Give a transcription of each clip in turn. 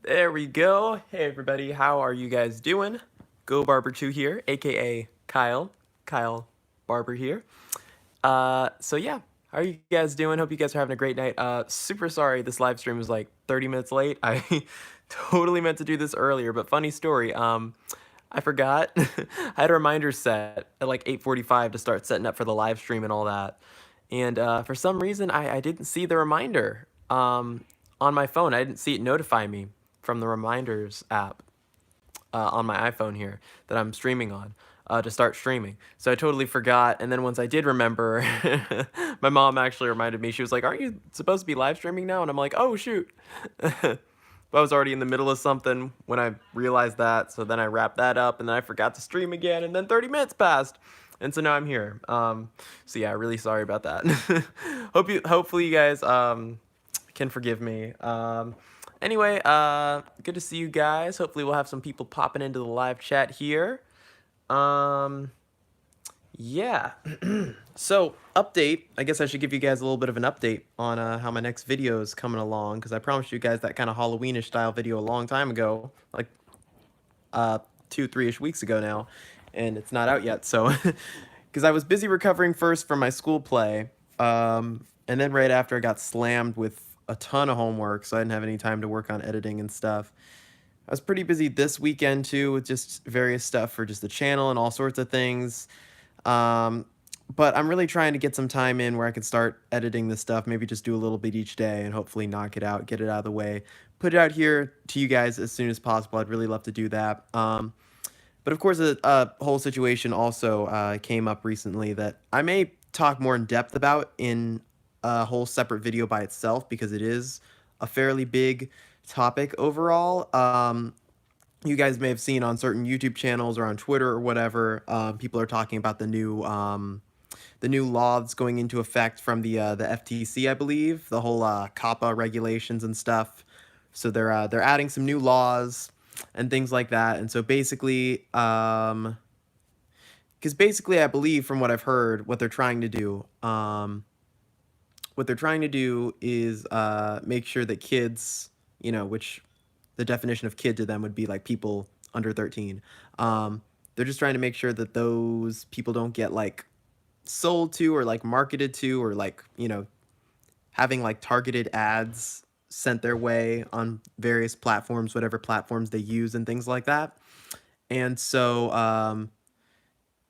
There we go. Hey everybody, how are you guys doing? Go Barber 2 here, aka Kyle. Kyle Barber here. So yeah, how are you guys doing? Hope you guys are having a great night. Super sorry this live stream was like 30 minutes late. I totally meant to do this earlier, but funny story. I forgot. I had a reminder set at like 8:45 to start setting up for the live stream and all that. And for some reason, I didn't see the reminder on my phone. I didn't see it notify me from the reminders app on my iPhone here that I'm streaming on to start streaming. So I totally forgot. And then once I did remember, my mom actually reminded me. She was like, "Aren't you supposed to be live streaming now?" And I'm like, "Oh, shoot." But I was already in the middle of something when I realized that. So then I wrapped that up and then I forgot to stream again. And then 30 minutes passed. And so now I'm here. So yeah, really sorry about that. Hopefully you guys can forgive me. Anyway, good to see you guys. Hopefully we'll have some people popping into the live chat here. Um, yeah. So, update. I guess I should give you guys a little bit of an update on how my next video is coming along, because I promised you guys that kind of Halloweenish style video a long time ago, like 2-3ish weeks ago now, and it's not out yet. So, because I was busy recovering first from my school play, and then right after I got slammed with a ton of homework, so I didn't have any time to work on editing and stuff. I was pretty busy this weekend too with just various stuff for just the channel and all sorts of things. Um, but I'm really trying to get some time in where I can start editing this stuff, maybe just do a little bit each day and hopefully knock it out, get it out of the way, put it out here to you guys as soon as possible. I'd really love to do that. But of course, a whole situation also came up recently that I may talk more in depth about in a whole separate video by itself because it is a fairly big topic overall. You guys may have seen on certain YouTube channels or on Twitter or whatever, people are talking about the new law that's going into effect from the FTC, I believe, the whole COPPA regulations and stuff. So they're adding some new laws and things like that. And so basically, because basically, I believe from what I've heard, what they're trying to do is make sure that kids, which the definition of kid to them would be like people under 13. They're just trying to make sure that those people don't get like sold to or like marketed to or like, having like targeted ads sent their way on various platforms, whatever platforms they use and things like that. And so,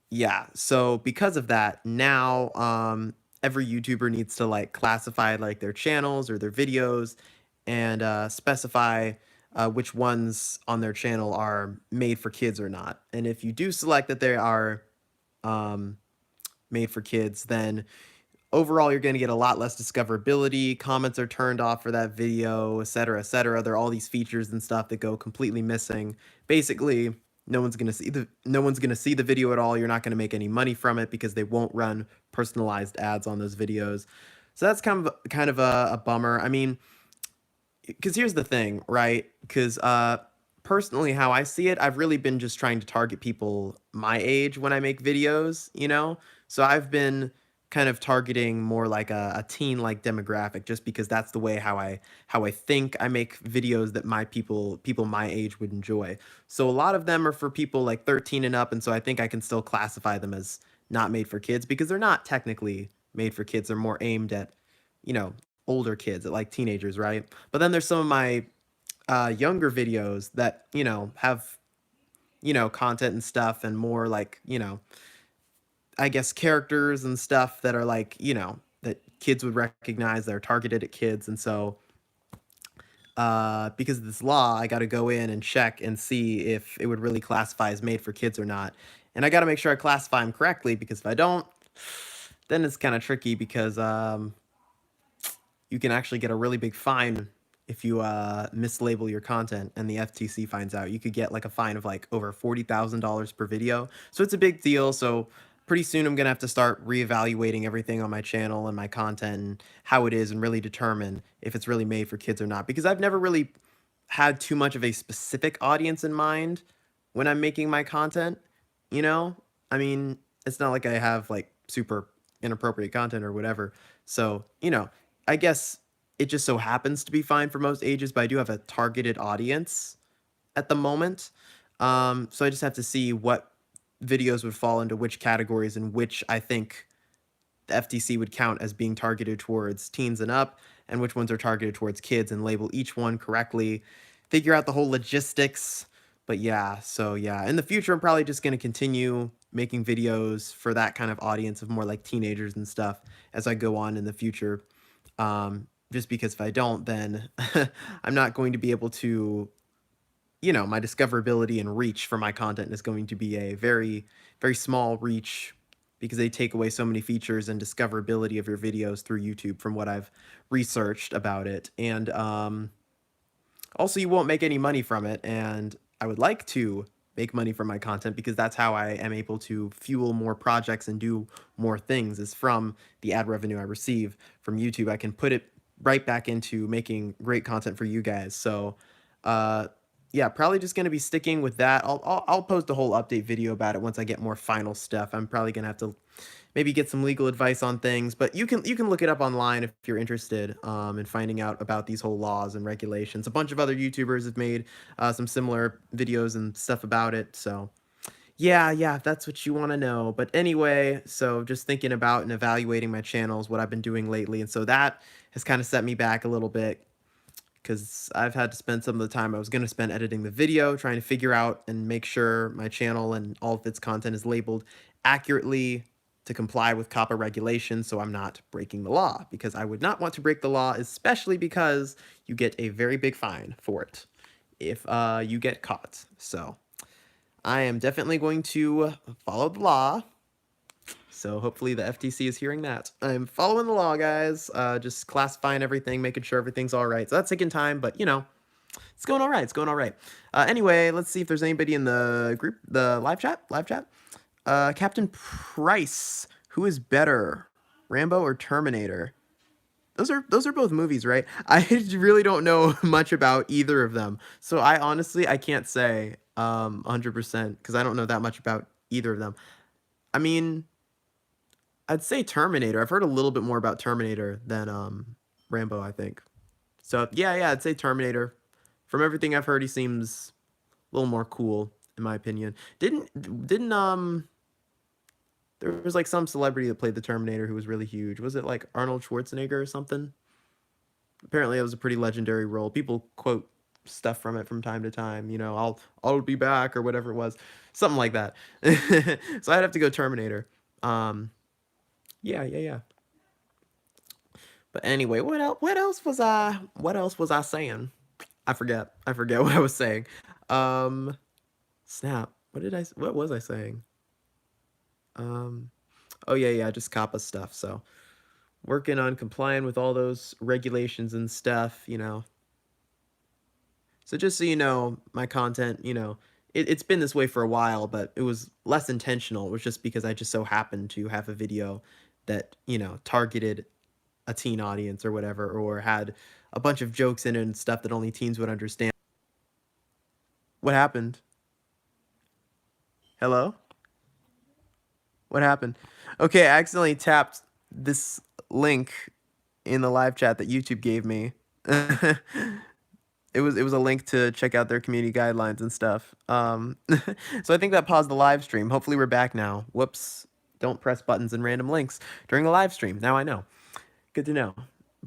yeah, so because of that, now every YouTuber needs to like classify like their channels or their videos and specify which ones on their channel are made for kids or not. And if you do select that they are made for kids, then overall you're going to get a lot less discoverability. Comments are turned off for that video, etc., etc. There are all these features and stuff that go completely missing. Basically, no one's going to see the video at all. You're not going to make any money from it because they won't run personalized ads on those videos. So that's kind of a bummer. I mean, because here's the thing, right? Because personally, how I see it, I've really been just trying to target people my age when I make videos, So I've been kind of targeting more like a teen like demographic just because that's the way how I think I make videos that my people my age would enjoy. So a lot of them are for people like 13 and up, and so I think I can still classify them as not made for kids because they're not technically made for kids. They're more aimed at, older kids, at like teenagers, right? But then there's some of my younger videos that, have, content and stuff and more like, I guess characters and stuff that are like, that kids would recognize that are targeted at kids. And so because of this law, I got to go in and check and see if it would really classify as made for kids or not. And I got to make sure I classify them correctly because if I don't, then it's kind of tricky because you can actually get a really big fine if you mislabel your content and the FTC finds out. You could get like a fine of like over $40,000 per video. So it's a big deal. So pretty soon I'm going to have to start reevaluating everything on my channel and my content and how it is and really determine if it's really made for kids or not. Because I've never really had too much of a specific audience in mind when I'm making my content, I mean, it's not like I have like super inappropriate content or whatever. So, I guess it just so happens to be fine for most ages, but I do have a targeted audience at the moment. So I just have to see what videos would fall into which categories and which I think the FTC would count as being targeted towards teens and up, and which ones are targeted towards kids, and label each one correctly, figure out the whole logistics. But yeah, so yeah, in the future, I'm probably just going to continue making videos for that kind of audience of more like teenagers and stuff as I go on in the future. Just because if I don't, then I'm not going to be able to, my discoverability and reach for my content is going to be a very, very small reach because they take away so many features and discoverability of your videos through YouTube from what I've researched about it. And also, you won't make any money from it. And I would like to make money from my content because that's how I am able to fuel more projects and do more things, is from the ad revenue I receive from YouTube. I can put it right back into making great content for you guys. So, yeah, probably just going to be sticking with that. I'll post a whole update video about it once I get more final stuff. I'm probably going to have to maybe get some legal advice on things, but you can look it up online if you're interested in finding out about these whole laws and regulations. A bunch of other YouTubers have made some similar videos and stuff about it. So yeah, if that's what you want to know. But anyway, so just thinking about and evaluating my channels, what I've been doing lately. And so that has kind of set me back a little bit because I've had to spend some of the time I was going to spend editing the video, trying to figure out and make sure my channel and all of its content is labeled accurately to comply with COPPA regulations, so I'm not breaking the law, because I would not want to break the law, especially because you get a very big fine for it if you get caught. So I am definitely going to follow the law. So hopefully the FTC is hearing that. I'm following the law, guys. Just classifying everything, making sure everything's all right. So that's taking time, but it's going all right. It's going all right. Anyway, let's see if there's anybody in the group, the live chat. Captain Price, who is better, Rambo or Terminator? Those are both movies, right? I really don't know much about either of them, so I can't say 100% because I don't know that much about either of them. I mean, I'd say Terminator. I've heard a little bit more about Terminator than Rambo, I think. So yeah, I'd say Terminator. From everything I've heard, he seems a little more cool, in my opinion. Didn't there was like some celebrity that played the Terminator who was really huge. Was it like Arnold Schwarzenegger or something? Apparently it was a pretty legendary role. People quote stuff from it from time to time, I'll be back or whatever it was. Something like that. So I'd have to go Terminator. Yeah. But anyway, what else was I saying? I forget what I was saying. Snap. What was I saying? Oh yeah, just COPPA stuff. So working on complying with all those regulations and stuff, So just so you know, my content, it's been this way for a while, but it was less intentional. It was just because I just so happened to have a video that, targeted a teen audience or whatever, or had a bunch of jokes in it and stuff that only teens would understand. What happened? Hello? What happened? Okay, I accidentally tapped this link in the live chat that YouTube gave me. It was a link to check out their community guidelines and stuff. So I think that paused the live stream. Hopefully we're back now. Whoops. Don't press buttons and random links during the live stream. Now I know. Good to know.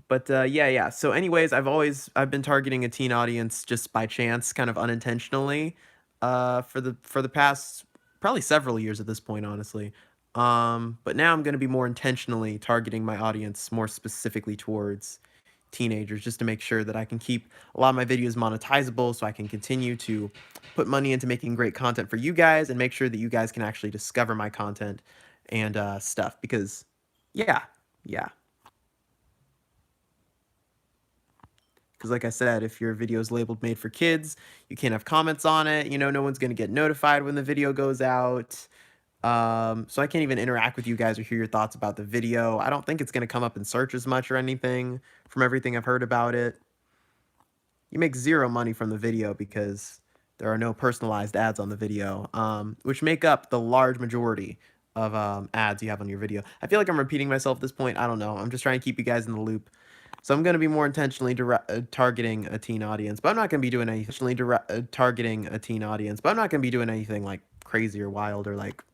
But yeah. So anyways, I've been targeting a teen audience just by chance, kind of unintentionally, for the past probably several years at this point, honestly. But now I'm going to be more intentionally targeting my audience more specifically towards teenagers, just to make sure that I can keep a lot of my videos monetizable, so I can continue to put money into making great content for you guys and make sure that you guys can actually discover my content and stuff. Because yeah. Because like I said, if your video is labeled made for kids, you can't have comments on it. No one's going to get notified when the video goes out. So I can't even interact with you guys or hear your thoughts about the video. I don't think it's going to come up in search as much or anything from everything I've heard about it. You make zero money from the video because there are no personalized ads on the video, which make up the large majority of ads you have on your video. I feel like I'm repeating myself at this point. I don't know. I'm just trying to keep you guys in the loop. So I'm going to be more intentionally targeting a teen audience, but I'm not going to be doing anything targeting a teen audience, but I'm not going to be doing anything like crazy or wild or like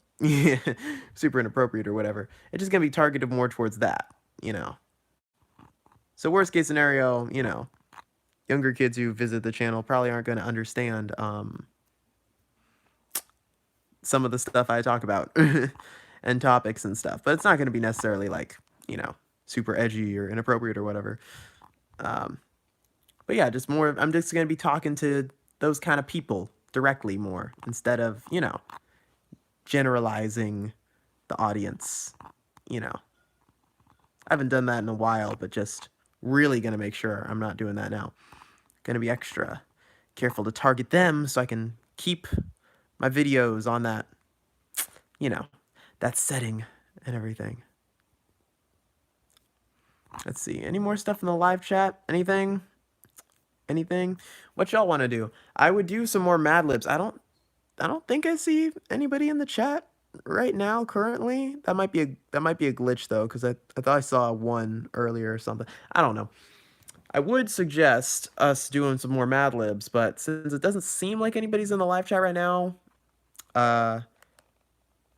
super inappropriate or whatever. It's just going to be targeted more towards that, you know. So worst case scenario, you know, younger kids who visit the channel probably aren't going to understand some of the stuff I talk about and topics and stuff, but it's not going to be necessarily like, you know, super edgy or inappropriate or whatever. But yeah, just more, I'm just going to be talking to those kind of people directly more instead of, you know, generalizing the audience, you know. I haven't done that in a while, but just really going to make sure I'm not doing that now. Going to be extra careful to target them so I can keep my videos on that, you know, that setting and everything. Let's see. Any more stuff in the live chat? Anything? What y'all want to do? I would do some more Mad Libs. I don't think I see anybody in the chat right now currently. That might be a glitch though, because I thought I saw one earlier or something. I don't know. I would suggest us doing some more Mad Libs, but since it doesn't seem like anybody's in the live chat right now, I'm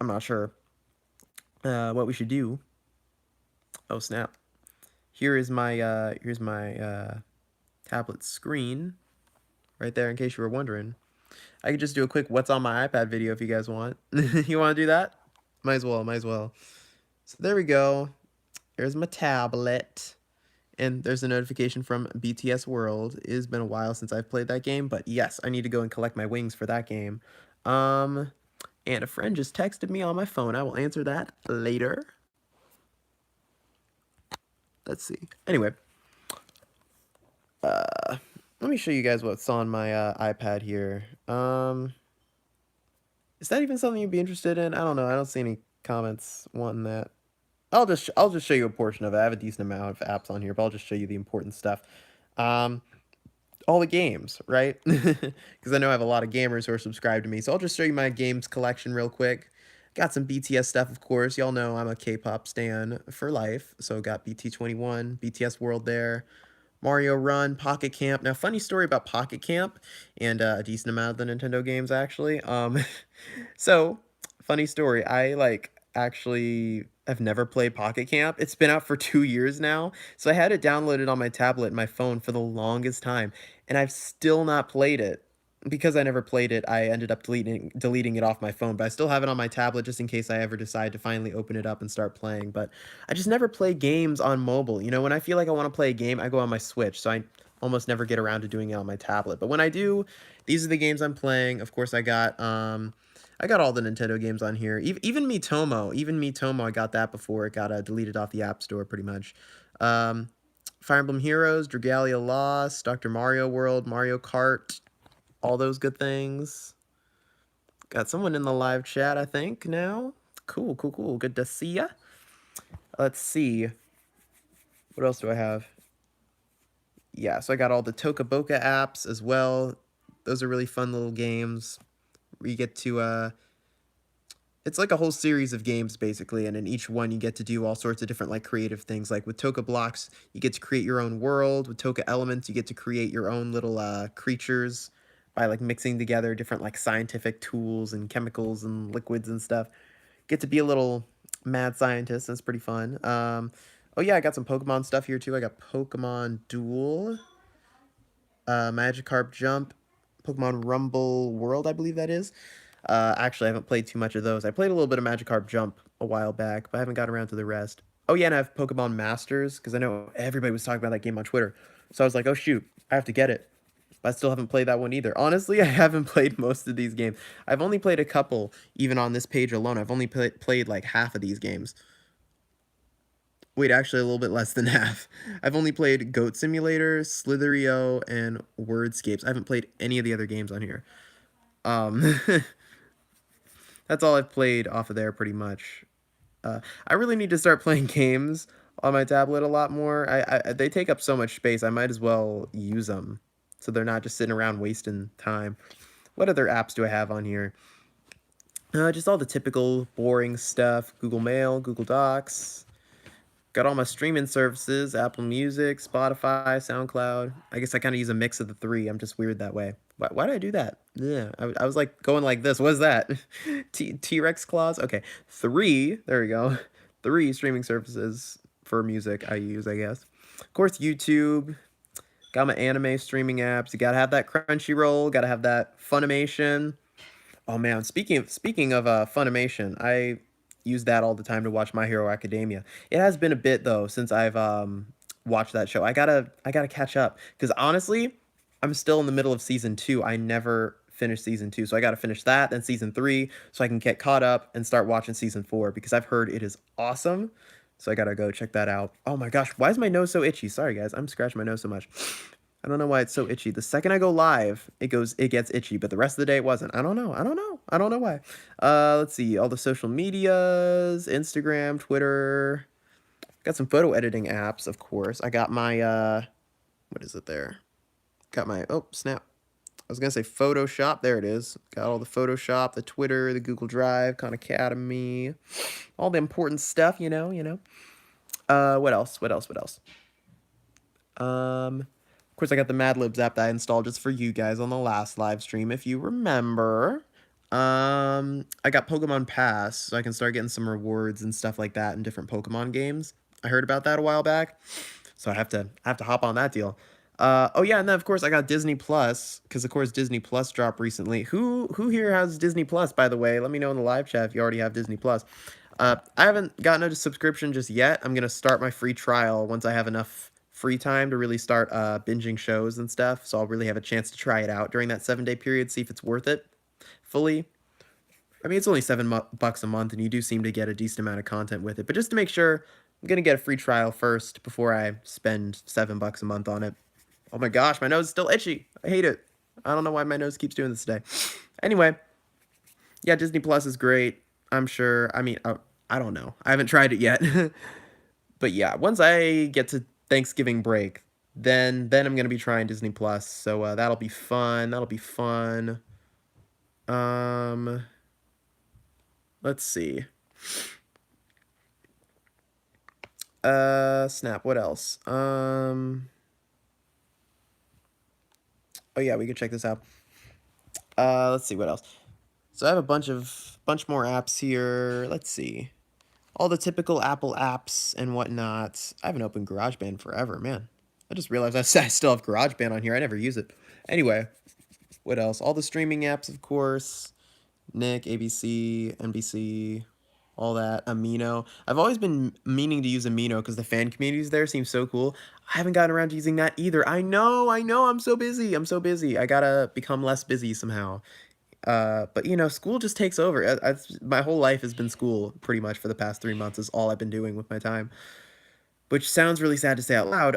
not sure what we should do. Oh snap! Here's my tablet screen right there. In case you were wondering, I could just do a quick "What's on my iPad" video if you guys want. You want to do that? Might as well. So there we go. There's my tablet. And there's a notification from BTS World. It has been a while since I've played that game, but yes, I need to go and collect my wings for that game. And a friend just texted me on my phone. I will answer that later. Let's see. Anyway, let me show you guys what's on my iPad here. Is that even something you'd be interested in? I don't know. I don't see any comments wanting that. I'll just show you a portion of it. I have a decent amount of apps on here, but I'll just show you the important stuff. All the games, right? Because I know I have a lot of gamers who are subscribed to me. So I'll just show you my games collection real quick. Got some BTS stuff, of course. Y'all know I'm a K-pop stan for life. So got BT21, BTS World there. Mario Run, Pocket Camp. Now, funny story about Pocket Camp and a decent amount of the Nintendo games, actually. So, funny story. I, actually have never played Pocket Camp. It's been out for 2 years now. So I had it downloaded on my tablet and my phone for the longest time. And I've still not played it. Because I never played it, I ended up deleting it off my phone. But I still have it on my tablet just in case I ever decide to finally open it up and start playing. But I just never play games on mobile. You know, when I feel like I want to play a game, I go on my Switch. So I almost never get around to doing it on my tablet. But when I do, these are the games I'm playing. Of course, I got all the Nintendo games on here. Even Miitomo, I got that before it got deleted off the App Store, pretty much. Fire Emblem Heroes, Dragalia Lost, Dr. Mario World, Mario Kart, all those good things. Got someone in the live chat, I think, now. Cool. Good to see ya. Let's see. What else do I have? Yeah, so I got all the Toca Boca apps as well. Those are really fun little games. You get to it's like a whole series of games basically, and in each one you get to do all sorts of different like creative things. Like with Toca Blocks, you get to create your own world. With Toca Elements, you get to create your own little creatures by like mixing together different like scientific tools and chemicals and liquids and stuff. Get to be a little mad scientist. That's pretty fun. Oh yeah, I got some Pokemon stuff here too. I got Pokemon Duel, Magikarp Jump, Pokemon Rumble World, I believe that is. Actually, I haven't played too much of those. I played a little bit of Magikarp Jump a while back, but I haven't got around to the rest. Oh yeah, and I have Pokemon Masters, because I know everybody was talking about that game on Twitter. So I was like, oh shoot, I have to get it. But I still haven't played that one either. Honestly, I haven't played most of these games. I've only played a couple, even on this page alone. I've only played like half of these games. Wait, actually a little bit less than half. I've only played Goat Simulator, Slitherio, and Wordscapes. I haven't played any of the other games on here. That's all I've played off of there pretty much. I really need to start playing games on my tablet a lot more. They take up so much space, I might as well use them so they're not just sitting around wasting time. What other apps do I have on here? Just all the typical boring stuff. Google Mail, Google Docs. Got all my streaming services, Apple Music, Spotify, SoundCloud. I guess I kind of use a mix of the three. I'm just weird that way. Why did I do that? Yeah, I was like going like this. What is that? T-Rex claws? Okay. Three, there we go. Three streaming services for music I use, I guess. Of course, YouTube. Got my anime streaming apps. You gotta have that Crunchyroll. Gotta have that Funimation. Oh man, speaking of Funimation, I use that all the time to watch My Hero Academia. It has been a bit though since I've watched that show. I gotta catch up because honestly, I'm still in the middle of season 2. I never finished season 2, so I gotta finish that, then season 3, so I can get caught up and start watching season 4 because I've heard it is awesome. So I gotta go check that out. Oh my gosh, why is my nose so itchy? Sorry guys, I'm scratching my nose so much. I don't know why it's so itchy. The second I go live, it gets itchy, but the rest of the day it wasn't. I don't know. I don't know why. Let's see. All the social medias, Instagram, Twitter. Got some photo editing apps, of course. I got my what is it there? Got my oh, snap. I was gonna say Photoshop. There it is. Got all the Photoshop, the Twitter, the Google Drive, Khan Academy, all the important stuff, you know. What else? What else? What else? Of course, I got the Mad Libs app that I installed just for you guys on the last live stream, if you remember. I got Pokemon Pass, so I can start getting some rewards and stuff like that in different Pokemon games. I heard about that a while back, so I have to hop on that deal. Oh yeah, and then of course I got Disney Plus, because of course Disney Plus dropped recently. Who here has Disney Plus, by the way? Let me know in the live chat if you already have Disney Plus. I haven't gotten a subscription just yet. I'm gonna start my free trial once I have enough free time to really start binging shows and stuff. So I'll really have a chance to try it out during that 7-day period, see if it's worth it fully. I mean, it's only $7 a month, and you do seem to get a decent amount of content with it. But just to make sure, I'm gonna get a free trial first before I spend $7 a month on it. Oh my gosh, my nose is still itchy. I hate it. I don't know why my nose keeps doing this today. Anyway, yeah, Disney Plus is great. I'm sure. I mean, I don't know. I haven't tried it yet. But yeah, once I get to Thanksgiving break, then I'm gonna be trying Disney Plus. So that'll be fun. That'll be fun. Let's see. Snap. What else? Oh yeah, we could check this out. Let's see what else. So I have a bunch more apps here. Let's see. All the typical Apple apps and whatnot. I haven't opened GarageBand forever, man. I just realized I still have GarageBand on here. I never use it. Anyway, what else? All the streaming apps, of course. Nick, ABC, NBC, all that. Amino. I've always been meaning to use Amino because the fan communities there seem so cool. I haven't gotten around to using that either. I know. I'm so busy. I gotta become less busy somehow. But you know, school just takes over. My whole life has been school pretty much for the past 3 months is all I've been doing with my time. Which sounds really sad to say out loud.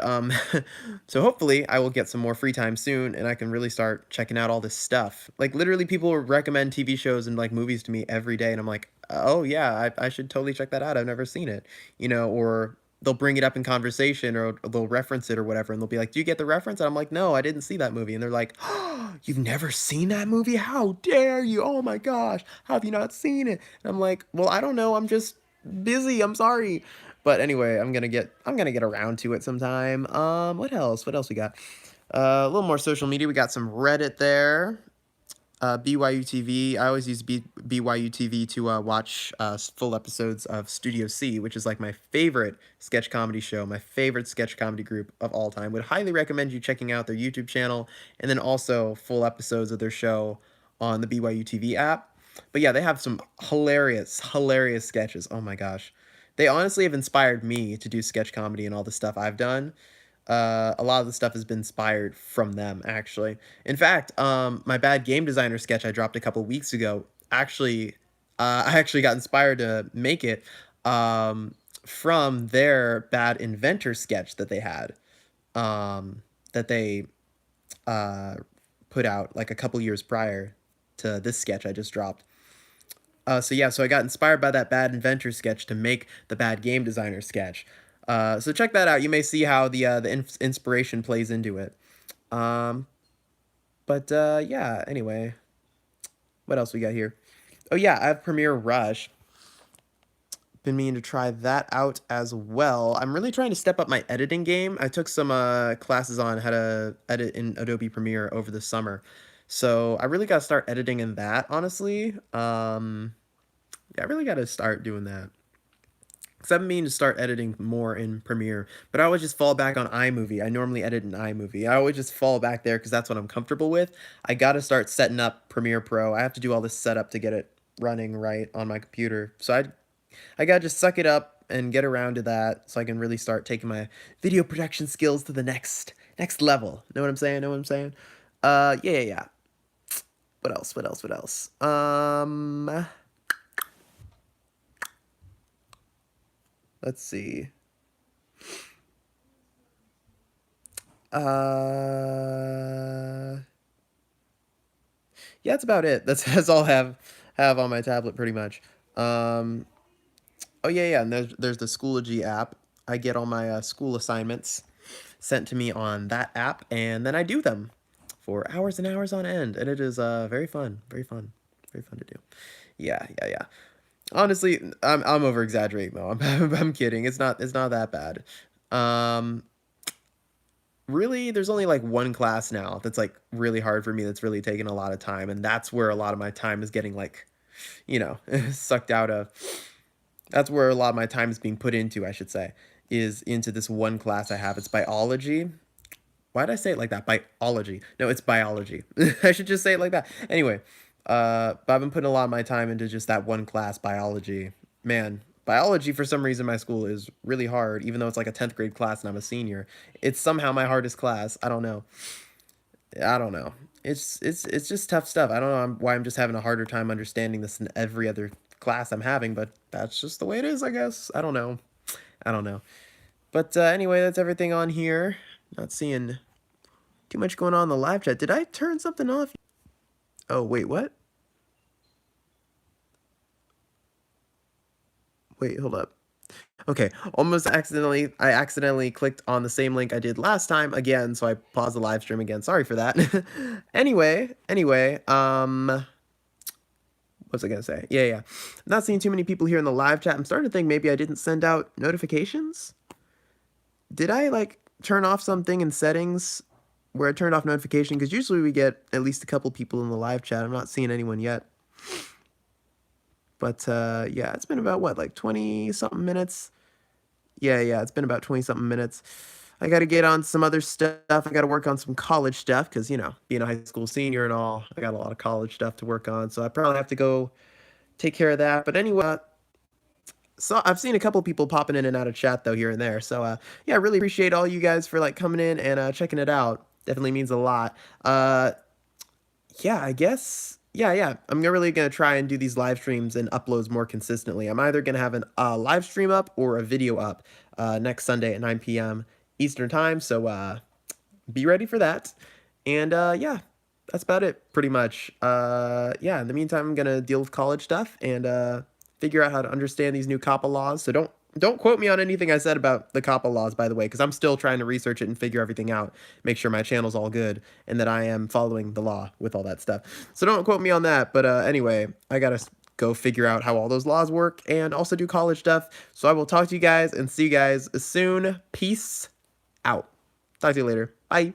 So hopefully I will get some more free time soon and I can really start checking out all this stuff. Like literally people recommend TV shows and like movies to me every day and I'm like, oh yeah, I should totally check that out. I've never seen it, you know, or they'll bring it up in conversation or they'll reference it or whatever and they'll be like, do you get the reference? And I'm like, no, I didn't see that movie. And they're like, oh, you've never seen that movie? How dare you? Oh my gosh, how have you not seen it? And I'm like, well, I don't know. I'm just busy. I'm sorry. But anyway, I'm gonna get around to it sometime. What else? What else we got? A little more social media. We got some Reddit there. BYU TV. I always use BYU TV to watch full episodes of Studio C, which is like my favorite sketch comedy show, my favorite sketch comedy group of all time. Would highly recommend you checking out their YouTube channel and then also full episodes of their show on the BYU TV app. But yeah, they have some hilarious sketches. Oh my gosh. They honestly have inspired me to do sketch comedy and all the stuff I've done. A lot of the stuff has been inspired from them, actually. In fact, my bad game designer sketch I dropped a couple weeks ago, actually, I actually got inspired to make it from their bad inventor sketch that they had, that they put out like a couple years prior to this sketch I just dropped. So yeah, so I got inspired by that bad inventor sketch to make the bad game designer sketch. So check that out. You may see how the inspiration plays into it. Um, but yeah. Anyway, what else we got here? Oh yeah, I have Premiere Rush. been meaning to try that out as well. I'm really trying to step up my editing game. I took some classes on how to edit in Adobe Premiere over the summer. So I really got to start editing in that, honestly. Yeah, I really got to start doing that. Because I've been meaning to start editing more in Premiere, but I always just fall back on iMovie. I normally edit in iMovie. I always just fall back there because that's what I'm comfortable with. I got to start setting up Premiere Pro. I have to do all this setup to get it running right on my computer. So I got to just suck it up and get around to that so I can really start taking my video production skills to the next level. Know what I'm saying? Know what I'm saying? Yeah. What else? What else? What else? Let's see. Yeah, that's about it. That's all I have on my tablet pretty much. Oh yeah, and there's the Schoology app. I get all my school assignments sent to me on that app, and then I do them for hours and hours on end, and it is very fun, very fun, very fun to do. Yeah. Honestly, I'm over exaggerating though. I'm kidding. It's not that bad. Um, Really, there's only like one class now that's like really hard for me. That's really taking a lot of time, and that's where a lot of my time is getting like, sucked out of. That's where a lot of my time is being put into, I should say, is into this one class I have. It's biology. Why did I say it like that? Biology. No, it's biology. I should just say it like that. Anyway, but I've been putting a lot of my time into just that one class, biology. Man, biology for some reason my school is really hard, even though it's like a 10th grade class and I'm a senior. It's somehow my hardest class. I don't know. I don't know. It's just tough stuff. I don't know why I'm just having a harder time understanding this than every other class I'm having, but that's just the way it is, I guess. I don't know. I don't know. But anyway, that's everything on here. Not seeing too much going on in the live chat. Did I turn something off? Oh, wait, what? Wait, hold up. Okay, I accidentally clicked on the same link I did last time again, so I paused the live stream again. Sorry for that. Anyway, what's I gonna say? Yeah. I'm not seeing too many people here in the live chat. I'm starting to think maybe I didn't send out notifications. Did I like turn off something in settings where I turned off notification? Because usually we get at least a couple people in the live chat. I'm not seeing anyone yet. But yeah, it's been about what, like 20 something minutes. Yeah, it's been about 20 something minutes. I got to get on some other stuff. I got to work on some college stuff because, being a high school senior and all, I got a lot of college stuff to work on. So I probably have to go take care of that. But anyway, so I've seen a couple people popping in and out of chat though here and there. So yeah, I really appreciate all you guys for like coming in and checking it out. Definitely means a lot. Yeah, I guess. Yeah. I'm really gonna try and do these live streams and uploads more consistently. I'm either gonna have a live stream up or a video up next Sunday at 9 p.m. Eastern time. So be ready for that. And yeah, that's about it, pretty much. Yeah. In the meantime, I'm gonna deal with college stuff and figure out how to understand these new COPPA laws. So don't quote me on anything I said about the COPPA laws, by the way, because I'm still trying to research it and figure everything out, make sure my channel's all good, and that I am following the law with all that stuff. So don't quote me on that, but anyway, I gotta go figure out how all those laws work and also do college stuff. So I will talk to you guys and see you guys soon. Peace out. Talk to you later. Bye.